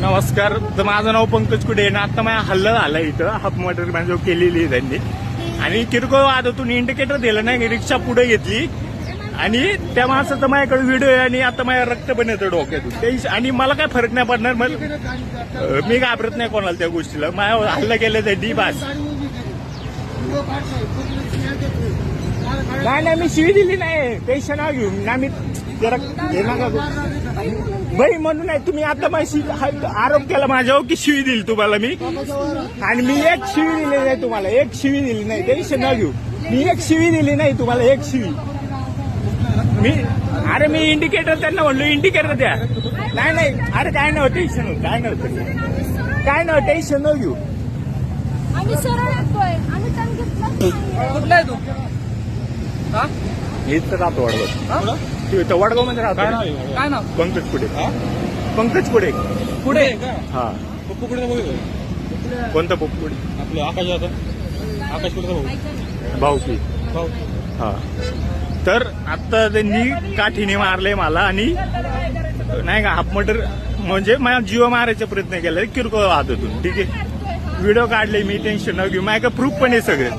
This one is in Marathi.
नमस्कार. तर माझं नाव पंकज कुडे ना. आता माझ्या हल्ला झाला इथं हाफ मोटर माझ्याजवळ केलेली आहे त्यांनी आणि किरकोळ वादातून इंडिकेटर दिलं नाही. रिक्षा पुढे घेतली आणि त्या माणसाचा माझ्याकडे व्हिडिओ आहे आणि आता माझ्या रक्त पण येतं डोक्यातून आणि मला काय फरक नाही पडणार. मी घाबरत नाही कोणाला त्या गोष्टीला. माझ्या हल्ला केलं त्यांनी बास. नाही मी शिवी दिली नाही. पैसे ना घेऊन ना मी जरा हे नका बाई म्हणून नाही. तुम्ही आता माझी आरोप केला माझ्यावर की शिवी दिली तुम्हाला मी आणि मी एक शिवी दिली नाही तुम्हाला. एक शिवी दिली नाही. पैसे न घेऊ. मी एक शिवी दिली नाही तुम्हाला. एक शिवी मी इंडिकेटर त्यांना म्हणलो इंडिकेटर द्या. नाही अरे काय नव्हतं टेन्शन. काय नव्हतं टेन्शन न घेऊ. हेच तर राहतो वडगाव. वडगाव मध्ये राहतो. काय नाव? पंकज कुडे. पंकज कुडे पुढे हा. पप्पू कुठे कोणता पप्पू कुडे? आपलं आकाश होता. आकाश कुठे भाऊ की भाऊ. हा. तर आता त्यांनी काठीने मारले मला आणि नाही का हाफ मोटर म्हणजे माझा जीव मारायचा प्रयत्न केला किरकोळ वाहतून. ठीक आहे. व्हिडिओ काढले मी. टेन्शन न घेऊ. माझ्या प्रूफ पण आहे सगळे.